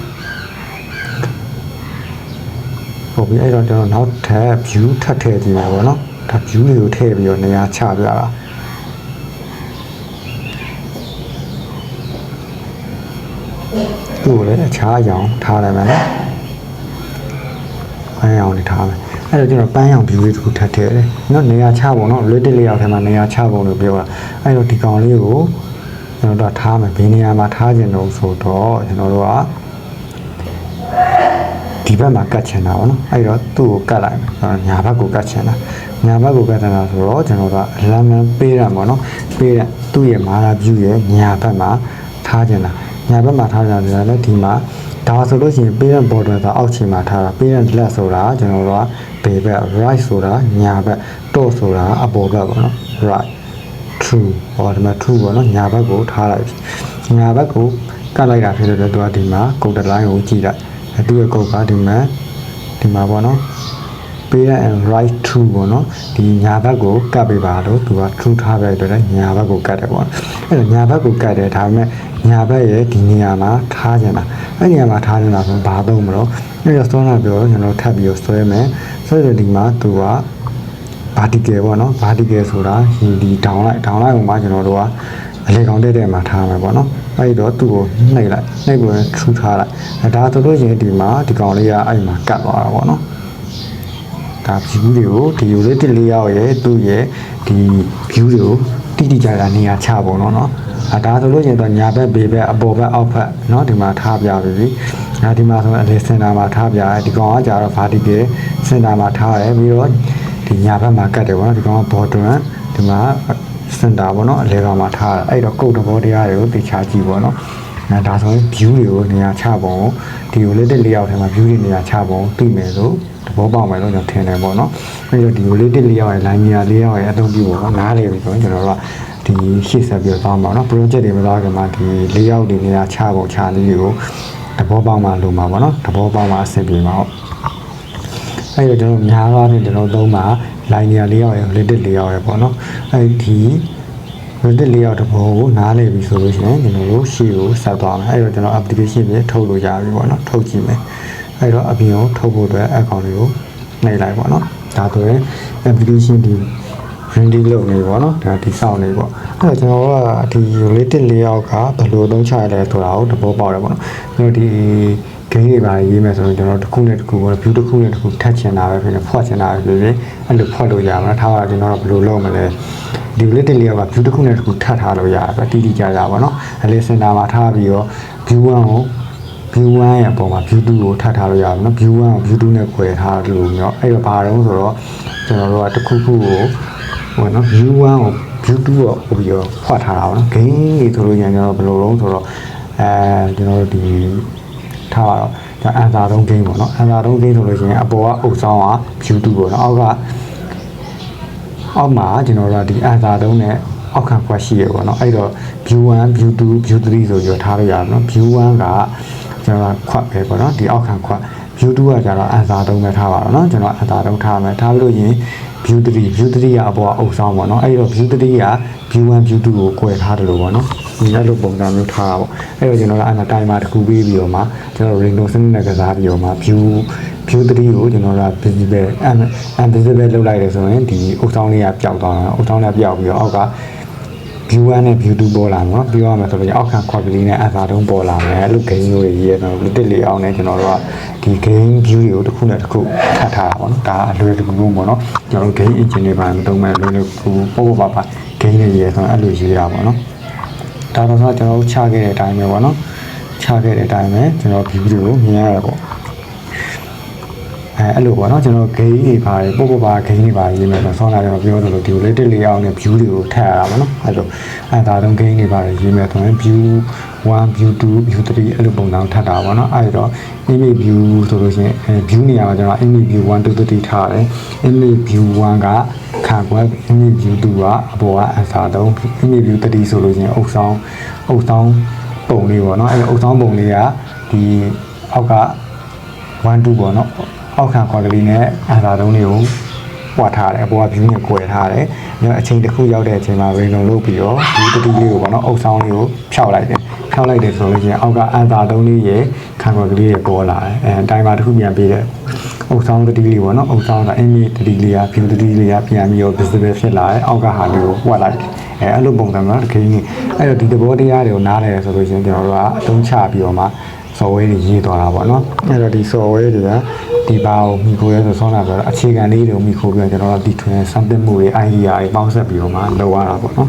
ဟုတ်ပြီအဲ့တော့ကျွန်တော်နောက်ထပ် view ထပ်ထည့်ကြည့်မှာပေါ့နော်ဒါ view တွေကိုထည့်ပြီးတော့နေရာချပြတာသူ့ကိုလည်းအခြားအရောင်ထားလိုက်မယ်နော်ပန်းရောင်လေးထားမယ်အဲ့တော့ကျွန်တော်ပန်းရောင် view လေးတစ်ခုထပ်ထည့်တယ်နော်နေရာချပုံနော် related layout ထဲမှာနေရာချပုံလို့ပြောတာအဲ့တော့ဒီကောင်လေးကိုကျွန်တော်တို့ထားမယ်ဘယ်နေရာမှာထားခြင်းလို့ဆိုတော့ကျွန်တော်တို့ကဒီဘက်မှာကတ်ချင်တာပေါ့နော်အဲ့တော့သူ့ကိုကတ်လိုက်ညာဘက်ကိုကတ်ချင်တာညာဘက်ကိုကတ်ချင်တာဆိုတော့ကျွန်တော်တို့ကအလမ်းမှန်ပေးတာပေါ့နော်ပေးတဲ့သူ့ရဲ့မာရာ view ရဲ့ညာဘက်မှာထားချင်တာညာဘက်မှာထားကြတယ်လည်းဒီမှာဒါဆိုလို့ရှိရင်ပေးတဲ့ border ကအောက်ခြေမှာထားတာပေးတဲ့ left ဆိုတာကျွန်တော်တို့ကဘေးဘက် right ဆိုတာညာဘက် top ဆိုတာအပေါ်ဘက်ပေါ့နော် right true ဟောဒီမှာ true ပေါ့နော်ညာဘက်ကိုထားလိုက်ညာဘက်ကိုကတ်လိုက်တာဖြစ်လို့လည်းသူကဒီမှာ code line ကိုကြည့်လိုက်သူ့ရဲ့ code ကဒီမှာပေါ့နော်ပေးတဲ့ right true ပေါ့နော်ဒီညာဘက်ကိုကတ်ပေးပါလို့သူက true ထားပြတဲ့အတွက်ညာဘက်ကိုကတ်တယ်ပေါ့အဲ့တော့ညာဘက်ကိုကတ်တယ်ဒါပေမဲ့ညာဘက်ရဲ့ဒီနေရာမှာထားကြတာအဲ့ဒီနေရာမှာထားနေတာဆိုဘာသုံးမလို့အဲ့တော့စောနာပြောကျွန်တော်ထပ်ပြီးတော့ဆွဲမယ်ဆွဲတယ်ဒီမှာသူက vertical ပေါ့နော် vertical ဆိုတာဒီ down လိုက်ပုံမှာကျွန်တော်တို့ကအလေကောင်တဲ့မှာထားမယ်ပေါ့နော်အဲ့ဒီတော့သူ့ကိုနှိပ်ပြီးတော့ true ထားလိုက်ဒါဆိုလို့ရှိရင်ဒီမှာဒီကောင်လေးကအဲ့မှာကတ်သွားတာပေါ့နော်ဒါ view တွေကိုဒီ related layout ရဲ့သူ့ရဲ့ဒီ view တွေကိုတိကျကျနေရာချပုံတော့နော်ဒါဆိုလို့ရှိရင်တော့ညာဘက်ဘေးဘက်အပေါ်ဘက်အောက်ဘက်เนาะဒီမှာထားပြပြီ။ဒီမှာဆိုရင်အလေစင်တာမှာထားပြရဲဒီကောင်ကကြာတော့ vertical စင်တာမှာထားရဲပြီးတော့ဒီညာဘက်မှာကတ်တယ်ပေါ့နော်ဒီကောင်က bottom ဒီမှာစင်တာပေါ့နော်အလေကောင်မှာထားအဲ့တော့ကုတ်တဘောတရားတွေကိုတေချာကြည့်ပေါ့နော်။ဒါဆိုရင် view တွေကိုနေရာချပုံဒီ related layout ထဲမှာ view တွေနေရာချပုံသိမယ်လို့သဘောပေါက်မယ်လို့ကျွန်တော်ထင်တယ်ပေါ့နော်။ပြီးတော့ဒီ related layout ရဲ့ line layout ရဲ့အသုံးပြုဖို့နားလေပြီဆိုရင်ကျွန်တော်တို့က ဒီရှေ့ဆက်ပြီးတော့မှာเนาะ project တွေမသားခင်မှာဒီlayout တွေနေရာချပုံချနည်းတွေကိုသဘောပေါက်မှလိုမှာပေါ့เนาะသဘောပေါက်မှအဆင်ပြေမှာဟုတ်အဲ့တော့ကျွန်တော်များသောအားဖြင့်ကျွန်တော်သုံးမှာ linear layout ရဲ့ related layout ရဲ့ပေါ့เนาะအဲ့ဒီ related layout တစ်ပုံကိုနားလည်ပြီဆိုလို့ရှိရင်ကျွန်တော်တို့ရှေ့ကိုဆက်သွားမယ်အဲ့တော့ကျွန်တော် application တွေထုတ်လို့ရပြီပေါ့เนาะထုတ်ကြည့်မယ်အဲ့တော့အပြင်ကိုထုတ်ဖို့အတွက် account တွေကိုနှိပ်လိုက်ပေါ့เนาะဒါဆိုရင် application ဒီ ready လုပ်နေပေါ့နော်ဒါဒီစောင့်နေပေါ့အဲ့တော့ကျွန်တော်ကဒီ related layout ကဘယ်လိုသုံးချရလဲဆိုတာကိုသဘောပေါက်တယ်ပေါ့နော်ကျွန်တော်ဒီ game တွေပါရေးမယ်ဆိုရင်ကျွန်တော်တစ်ခုနဲ့တစ်ခုပေါ့ view တစ်ခုနဲ့တစ်ခုထပ်ချင်တာပဲဖြစ်နေဖွက်ချင်တာပဲဖြစ်ဖြစ်အဲ့လိုဖွက်လို့ရမှာထားပါကျွန်တော်ကဘယ်လိုလုပ်မလဲဒီ related layout က view တစ်ခုနဲ့တစ်ခုထပ်ထားလို့ရတယ်ပဲတိတိကျကျပေါ့နော်အဲ့လေ center မှာထားပြီးတော့ view 1ကိုview 1ရဲ့အပေါ်မှာ view 2ကိုထပ်ထားလို့ရတယ်နော် view 1ကို view 2နဲ့ခွဲထားလို့မျိုးအဲ့တော့ဘာတော့ဆိုတော့ကျွန်တော်တို့ကတစ်ခုခုကိုဟိုနော် view 1ကို view 2ကိုပို့ပြီးတော့ဖွက်ထားတာပေါ့နော် game တွေဆိုလို့ကျွန်တော်ဘယ်လိုလုံးဆိုတော့ကျွန်တော်တို့ဒီထားပါတော့ဒါအန်စာသုံး game ပေါ့နော်အန်စာသုံး game ဆိုလို့ရှိရင်အပေါ်ကအုပ်ဆောင်က view 2ပေါ့နော်အောက်မှာကျွန်တော်တို့ဒီအန်စာသုံးနဲ့အောက်ခံခွက်ရှိရပေါ့နော်အဲ့တော့ view 1 view 2 view 3ဆိုပြီးထားလို့ရတယ်နော် view 1ကကျွန်တော်ခွက်ပဲပေါ့နော်ဒီအောက်ခံခွက် view 2ကကျတော့အန်စာသုံးပဲထားပါတော့နော်ကျွန်တော်အန်စာသုံးထားမယ်ထားလို့ရင် view 3ကအပေါ်အုပ်ဆောင်ပေါ့နော်အဲ့တော့ view 3က view 1 view 2ကို꿰ထားတယ်လို့ပေါ့နော်ဒီလိုပုံစံမျိုးထားတာပေါ့အဲ့တော့ကျွန်တော်ကအန်တိုင်မာတစ်ခုပေးပြီးတော့မှကျွန်တော် ring စနစ်နဲ့ကစားပြီးတော့မှ view 3ကိုကျွန်တော်က visible invisible လုပ်လိုက်တယ်ဆိုရင်ဒီအုပ်ဆောင်လေးကပျောက်သွားတာအုပ်ဆောင်လေးပျောက်ပြီးတော့အောက်က view 1နဲ့ view 2ပေါ်လာမှာပြောရမယ်ဆိုတော့အောက်ခံခွက်ကလေးနဲ့အန်စာတုံးပေါ်လာမယ်အဲ့လို game မျိုးတွေရေးရတော့ little လေးအောင်နဲ့ကျွန်တော်တို့ကဒီ game view တွေကိုတစ်ခုနဲ့တစ်ခုထပ်ထားတာပေါ့နော်ဒါအလွယ်တကူမျိုးပေါ့နော်ကျွန်တော်တို့ game engine တွေပါမတုံးမဲ့လွယ်လွယ်ကူပေါ့ပေါ့ပါ game တွေရေးဆိုတော့အဲ့လိုရေးတာပေါ့နော်ဒါတော့ကျွန်တော်တို့ချခဲ့တဲ့အတိုင်းပဲပေါ့နော်ချခဲ့တဲ့အတိုင်းပဲကျွန်တော် view တွေကိုမြင်ရတယ်ပေါ့အဲ့လိုပေါ့နော်ကျွန်တော် game တွေပါတယ်ပေါ့ပေါ့ပါ game တွေပါရေးမယ်ဆိုတော့ဆောင်းလာကျွန်တော်ပြောသလိုဒီ related layout နဲ့ view တွေကိုထပ်ရတာပေါ့နော်အဲ့လိုအဲ့ဒါတော့ game တွေပါတယ်ရေးမယ်ဆိုရင် view 1 view 2 view 3အဲ့လိုပုံစံထပ်တာပေါ့နော်အဲ့တော့ image view ဆိုလို့ရှိရင်view နေရာမှာကျွန်တော် image view 1 2 3ထားတယ် image view 1ကခံကွက် image view 2ကအပေါ်ကအန်စာတုံး image view 3ဆိုလို့ရှိရင်အုပ်ဆောင်ပုံလေးပေါ့နော်အဲ့အုပ်ဆောင်ပုံလေးကဒီအောက်က1 2ပေါ့နော်အောက်ခံခွက်ကလေးနဲ့အန်စာတုံးလေးကိုပွားထားတယ်အပေါ်က view နဲ့꿰ထားတယ်ညအချိန်တစ်ခုရောက်တဲ့အချိန်မှာ random လုပ်ပြီးတော့ဒီတတိလေးကိုပေါ့နော်အုပ်ဆောင်လေးကိုဖြောက်လိုက်တယ်ဆိုလို့ရှိရင်အောက်ကအန်စာတုံးလေးရဲ့ခံခွက်ကလေးတွေပေါ်လာတယ်တိုင်မာတစ်ခုပြန်ပေးတယ်အုပ်ဆောင်တတိလေးပေါ့နော်အုပ်ဆောင်က image တတိလေးက view တတိလေးကပြန်ပြီးတော့ visible ဖြစ်လာတယ်အောက်ကဟာလေးကိုဝတ်လိုက်တယ်အဲ့လိုပုံစံမျိုးတစ်ခင်းကြီးအဲ့တော့ဒီသဘောတရားတွေကိုနားလည်ရဆိုလို့ရှိရင်ကျွန်တော်တို့ကအသုံးချပြီးတော့မှ software တွေရေးသွားတာပေါ့နော်အဲ့တော့ဒီ software တွေကဒီဘာကိုမိခိုးရဲဆိုဆောင်းတာဆိုတော့အခြေခံလေးတွေကိုမိခိုးပြီးတော့ကျွန်တော်တို့ဒီ twin something မှုတွေ idea တွေပေါင်းဆက်ပြီးတော့မှလုပ်ရတာပေါ့နော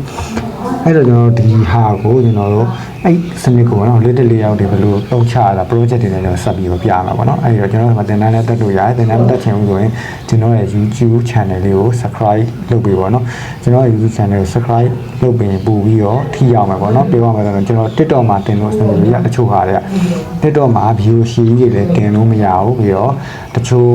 ်အဲ့တော့ကျွန်တော်တို့ဒီဟာကိုကျွန်တော်တို့အဲ့စနစ်ကိုနော် little layout တွေဘယ်လိုသုံးချရတာ project တွေနဲ့ကျွန်တော်ဆက်ပြီးတော့ပြရမှာပေါ့နော်အဲ့တော့ကျွန်တော်တို့သင်တန်းနဲ့တက်လို့ရတယ်သင်တန်းမတက်ချင်ဘူးဆိုရင်ကျွန်တော်ရဲ့ YouTube channel လေးကို subscribe လုပ်ပေးပါနော်ကျွန်တော်ရဲ့ YouTube channel ကို subscribe လုပ်ပြီးပို့ပြီးတော့ထိရောက်မှာပေါ့နော်ပြောရမှာဆိုတော့ကျွန်တော် TikTok မှာတင်လို့အဆင်ပြေရတချို့ဟာတွေက TikTok မှာ view ရှိကြီးတွေလည်းတင်လို့မရဘူးပြီးတော့တချို့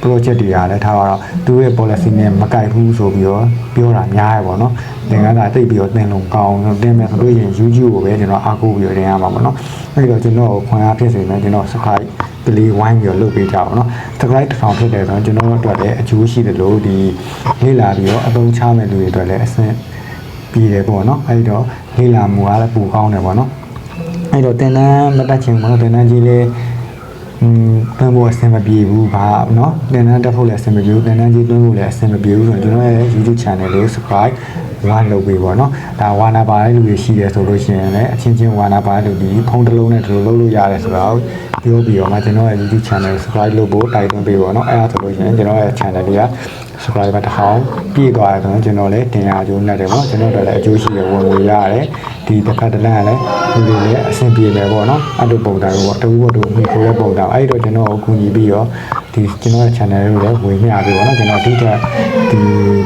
project တွေကလည်းထားပါတော့သူရဲ့ policy နဲ့မကိုက်ဘူးဆိုပြီးတော့ပြောတာများရပေါ့နော်သင်ကန်းသာတိတ်ပြီးတော့တင်လို့ကောင်းတင်မယ်ဆိုလို့ရင် YouTube ကိုပဲကျွန်တော်အားကိုးပြီးတော့တင်ရမှာပေါ့နော်အဲ့တော့ကျွန်တော်ကိုခွန်အားဖြစ်စေမယ်ကျွန်တော် subscribe ပလီဝိုင်းပြီးတော့လုပ်ပေးကြပါတော့ subscribe တစ်ထောင်ဖြစ်တယ်ဆိုတော့ကျွန်တော်တို့အတွက်လည်းအကျိုးရှိတယ်လို့ဒီလေ့လာပြီးတော့အသုံးချမဲ့လူတွေအတွက်လည်းအဆင်ပြေတယ်ပေါ့နော်အဲ့တော့လေ့လာမှုကလည်းပိုကောင်းတယ်ပေါ့နော်အဲ့တော့တင်တန်းမတက်ချင်ဘူးတင်တန်းကြီးလေးတွန်းဖို့အဆင်မပြေဘူးဗာနော်တင်တန်းတက်ဖို့လည်းအဆင်မပြေဘူးတင်တန်းကြီးတွန်းဖို့လည်းအဆင်မပြေဘူးဆိုတော့ကျွန်တော်ရဲ့ YouTube channel လေးကို subscribe ဝါလုပ်ပေးပေါ့နော်ဒါဝါနာပါတဲ့လူတွေရှိတယ်ဆိုလို့ရှိရင်လည်းအချင်းချင်းဝါနာပါတဲ့လူဒီဖုန်းတစ်လုံးနဲ့ဒီလိုလုပ်လို့ရတယ်ဆိုတော့ပြောပြီးတော့မှကျွန်တော်ရဲ့ YouTube channel subscribe လုပ်ဖို့တိုက်တွန်းပေးပေါ့နော်အဲ့ဒါဆိုလို့ရှိရင်ကျွန်တော်ရဲ့ channel လေးက subscriber တစ်ထောင်ပြည့်သွားတယ်ဆိုတော့ကျွန်တော်လည်းတင်ရအကျိုးနဲ့တယ်ပေါ့ကျွန်တော်တို့လည်းအကျိုးရှိရဝင်ငွေရတယ်ဒီတစ်ခါတလန့်လည်းလူတွေလည်းအဆင်ပြေမယ်ပေါ့နော်အဲ့လိုပုံစံပေါ့တူဘောတူမိခိုးရဲ့ပုံစံအဲ့တော့ကျွန်တော်ကိုကူညီပြီးတော့ဒီကျွန်တော်ရဲ့ channel လေးကိုလည်းဝင်မျှပြီးပေါ့နော်ကျွန်တော်ဒီတက်ဒီ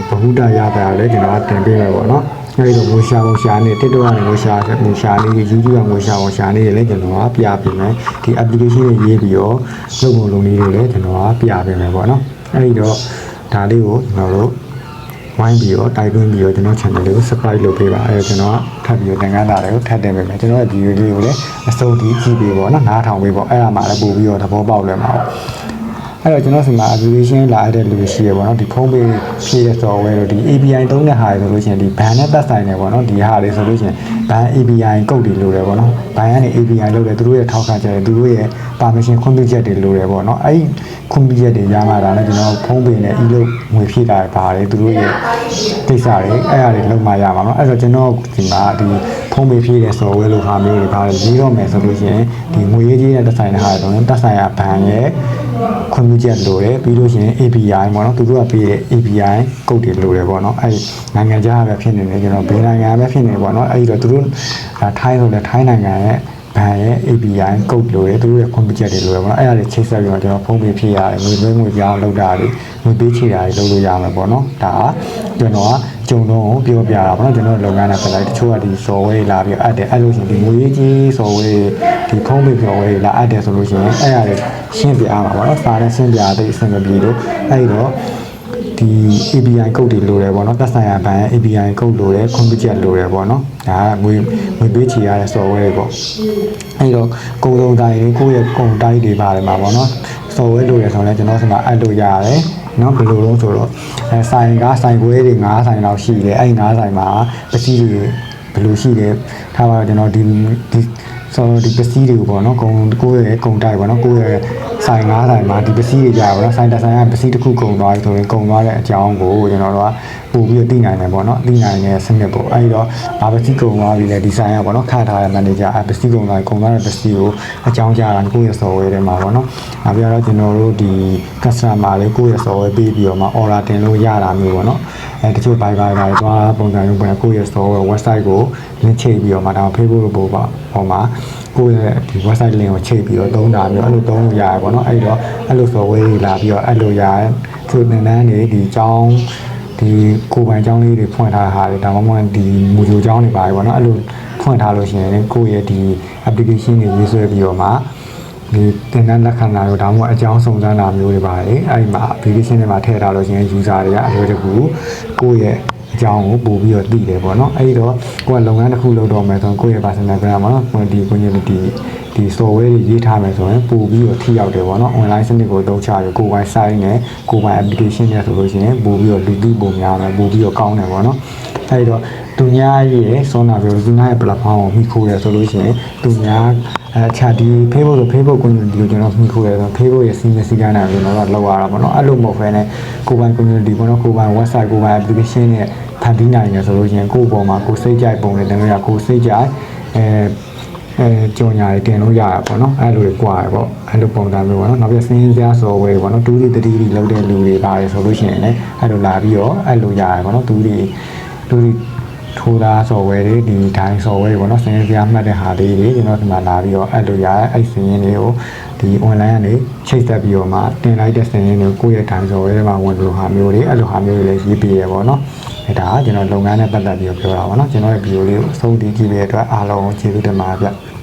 ဘဟုတရတာလည်းကျွန်တော်တင်ပေးမယ်ပေါ့နော်အဲ့တော့ငွေရှာပုံရှာနေ TikTok ကနေငွေရှာနေ YouTube ကငွေရှာပုံရှာနေလည်းကျွန်တော်ကပြပေးမယ်ဒီ application တွေရေးပြီးတော့လုပ်ပုံလုပ်နည်းတွေလည်းကျွန်တော်ကပြပေးမယ်ပေါ့နော်အဲ့တော့ဒါလေးကိုကျွန်တော်တို့ ဝိုင်းပြီးတော့တိုက်တွန်းပြီးတော့ကျွန်တော် channel လေးကို subscribe လုပ်ပေးပါအဲကျွန်တော်ထပ်ပြီးတော့သင်ခန်းစာတွေကိုထပ်တင်ပေးမယ်ကျွန်တော်ရဲ့ video လေးကိုလည်းအဆုံးထိကြည့်ပေးပေါ့နော်နားထောင်ပေးပေါ့အဲ့ဒါမှလည်းပို့ပြီးတော့သဘောပေါက်လွယ်မှာပေါ့အဲ့တော့ကျွန်တော်စီမှာ application လာတဲ့လူရှိရပေါ့နော်ဒီဖုန်းပေးဖြည့်တဲ့ software တို့ဒီ API သုံးတဲ့ဟာတွေဆိုလို့ရှိရင်ဒီ ban နဲ့သက်ဆိုင်နေပေါ့နော်ဒီဟာတွေဆိုလို့ရှိရင် ban API ကုတ်တွေလိုတယ်ပေါ့နော် ban ကနေ API လောက်တယ်သူတို့ရဲ့ထောက်ခံချက်တွေသူတို့ရဲ့ permission ခွင့်ပြုချက်တွေလိုတယ်ပေါ့နော်အဲ့ခွင့်ပြုချက်တွေရမှတာလည်းကျွန်တော်ဖုန်းပေးနဲ့ e-load ငွေဖြည့်တာပါတယ်သူတို့ရဲ့ကိစ္စတွေအဲ့အရာတွေလုံးမရပါတော့အဲ့တော့ကျွန်တော်ဒီမှာဒီဖုန်းပေးဖြည့်တဲ့ software လို့ဟာမျိုးတွေပါတယ်ရေးတော့မယ်ဆိုလို့ရှိရင်ဒီငွေရေးကြီးတဲ့သက်ဆိုင်တဲ့ဟာတွေဆိုရင်သက်ဆိုင်ရာ ban ရဲ့ခွင့်ပြုချက်လိုတယ်ပြီးလို့ရှိရင် API ပေါ့နော်သူတို့ကပေးတဲ့ API ကုတ်တွေလိုတယ်ပေါ့နော်အဲ့နိုင်ငံခြားပဲဖြစ်နေတယ်ကျွန်တော်ဘယ်နိုင်ငံပဲဖြစ်နေပေါ့နော်အဲ့ဒီတော့သူတို့ထိုင်းဆိုလည်းထိုင်းနိုင်ငံရဲ့ဘဏ်ရဲ့ API ကုတ်လိုတယ်သူတို့ရဲ့ခွင့်ပြုချက်တွေလိုတယ်ပေါ့နော်အဲ့ဒါတွေချိတ်ဆက်ပြီးတော့ကျွန်တော်ဖုန်းပေးဖြည့်ရတယ်ငွေသွင်းငွေပြောင်းလုပ်တာတွေငွေပေးချေတာတွေလုပ်လို့ရမှာပေါ့နော်ဒါကကျွန်တော်ကဂျုံလုံးကိုပြောပြတာပေါ့နော်ကျွန်တော်လုပ်ငန်းနဲ့ပတ်သက်တချို့ကဒီ software လာပြီးအပ်တယ်အဲ့လို့ရှိရင်ဒီငွေရေးကြီး software ဒီဖုန်းပေး software လာအပ်တယ်ဆိုလို့ရှိရင်အဲ့ဒါတွေရှင်းပြရမှာပေါ့နော်စာနဲ့ရှင်းပြတဲ့ အဆင်မပြေလို့အဲ့တော့ဒီ API ကုတ်တွေလိုတယ်ပေါ့နော်သက်ဆိုင်ရာဘဏ်ရဲ့ API ကုတ်လိုတယ်ခွင့်ပြုချက်လိုတယ်ပေါ့နော်ဒါကငွေပေးချေရတဲ့ software တွေပေါ့အဲ့တော့ကိုယ်စုံတိုင်းကိုယ့်ရဲ့ကုန်တိုက်တွေပါတယ်မှာပေါ့နော် software လိုတယ်ဆိုတော့ကျွန်တော်ဒီမှာအပ်လို့ရတယ်နော်ဘယ်လိုလုံးဆိုတော့ဆိုင်ခွဲတွေ9ဆိုင်လောက်ရှိတယ်အဲ့9ဆိုင်မှာပစ္စည်းတွေဘယ်လိုရှိတယ်ထားပါတော့ကျွန်တော်ဒီဆိုတော့ဒီပစ္စည်းတွေကိုပေါ့နော်ကိုယ့်ရဲ့ကုန်တိုက်ပေါ့နော်ကိုယ့်ရဲ့ဆိုင်9ဆိုင်မှာဒီပစ္စည်းတွေကြာပေါ့နော်ဆိုင်တစ်ဆိုင်ကပစ္စည်းတစ်ခုကုန်သွားပြီဆိုရင်ကုန်သွားတဲ့အကြောင်းကိုကျွန်တော်တို့ကပို့ပြီးသိနိုင်တယ်ပေါ့နော်သိနိုင်တဲ့စနစ်ပေါ့အဲဒီတော့ဘာပစ္စည်းကုန်သွားပြီလဲဒီဆိုင်ကပေါ့နော်ခါထားတဲ့ manager ပစ္စည်းကုန်သွားတဲ့ပစ္စည်းကိုအကြောင်းကြားတာကိုယ့်ရဲ့ software ထဲမှာပေါ့နော်နောက်ပြီးတော့ကျွန်တော်တို့ဒီ customer လေးကိုယ့်ရဲ့ software ပေးပြီးတော့မှ order တင်လို့ရတာမျိုးပေါ့နော်တချို့ buy တွေသွားပုံစံမျိုးပေါ့ကိုယ့်ရဲ့ software website ကို link ချိတ်ပြီးတော့မှဒါ Facebook လို့ပို့ပါဟောမှာကိုယ့်ရဲ့ဒီ website link ကိုချိန်ပြီးတော့သုံးတာမျိုးအဲ့လိုသုံးလို့ရတယ်ပေါ့နော်အဲ့တော့အဲ့လို software တွေလာပြီးတော့အဲ့လိုရတယ်သူသင်တန်းတွေဒီအကြောင်းဒီကိုယ်ပိုင်အကြောင်းလေးတွေဖွင့်ထားတာဟာတွေဒါမှမဟုတ်ဒီမူကြိုအကြောင်းတွေပါပေါ့နော်အဲ့လိုဖွင့်ထားလို့ရှိရင်ကိုယ့်ရဲ့ဒီ application တွေရေးဆွဲပြီးတော့မှဒီသင်တန်းလက်ခံတာရောဒါမှမဟုတ်အကြောင်းစုံစမ်းတာမျိုးတွေပါတယ်အဲ့ဒီမှာ application တွေမှာထည့်ထားလို့ရှိရင် user တွေကအလွယ်တကူကိုယ့်ရဲ့အကြောင်းကိုပို့ပြီးတော့သိတယ်ပေါ့နော်အဲ့ဒီတော့ကိုယ်ကလုပ်ငန်းတစ်ခုလုပ်တော့မယ်ဆိုရင်ကိုယ့်ရဲ့ personal brand ပေါ့နော်ဒီ community ဒီ software တွေရေးထားမယ်ဆိုရင်ပို့ပြီးတော့ထိရောက်တယ်ပေါ့နော် online စနစ်ကိုသုံးချရကိုယ်ပိုင် site နဲ့ကိုယ်ပိုင် application နဲ့ဆိုလို့ရှိရင်ပို့ပြီးတော့လူသိပုံများမယ်ပို့ပြီးတော့ကောင်းတယ်ပေါ့နော်အဲ့ဒီတော့သူများရဲ့ဆွမ်းနာပြောသူများရဲ့ platform ကိုမိခိုးရဆိုလို့ရှိရင်သူများချာဒီ Facebook community ကိုကျွန်တော်မိခိုးရဆို Facebook ရဲ့ စီမံစည်းကမ်းတွေကိုကျွန်တော်တို့လောက်ရတာပေါ့နော်အဲ့လိုမဟုတ်ဘဲနဲ့ကိုယ်ပိုင် community ပေါ့နော်ကိုယ်ပိုင် website ကိုယ်ပိုင် application နဲ့ဖန်တီးနိုင်တယ်ဆိုလို့ရှိရင်ကိုယ့်ပေါ်မှာကိုယ်စိတ်ကြိုက်ပုံနဲ့တင်လို့ရကိုယ်စိတ်ကြိုက်ကြော်ညာတွေတင်လို့ရတာပေါ့နော်အဲ့လိုတွေကြွားရပေါ့အဲ့လိုပုံစံမျိုးပေါ့နော်နောက်ပြီးစင်းစရာ software ပေါ့နော်2D 3D လောက်တဲ့လူတွေပါတယ်ဆိုလို့ရှိရင်လည်းအဲ့လိုလာပြီးတော့အဲ့လိုရတယ်ပေါ့နော်2D ထိုးသား software တွေဒီတိုင်း software တွေပေါ့နော်စင်းစရာမှတ်တဲ့ဟာလေးတွေကျွန်တော်ဒီမှာလာပြီးတော့အဲ့လိုရတယ်အဲ့စင်းရင်းတွေကိုဒီ online ကနေချိတ်ဆက်ပြီးတော့မှတင်လိုက်တဲ့စင်းရင်းတွေကိုယ့်ရဲ့တိုင်း software တွေမှာဝင်လို့ဟာမျိုးတွေအဲ့လိုဟာမျိုးတွေလည်းရေးပေးရပေါ့နော်ဒါကကျွန်တော်လုပ်ငန်းနဲ့ပတ်သက်ပြီးပြောတာပါเนาะကျွန်တော်ရဲ့ video လေးကိုအဆုံးထိကြည့်ပေးတဲ့အတွက်အားလုံးကျေးဇူးတင်ပါတယ်ဗျ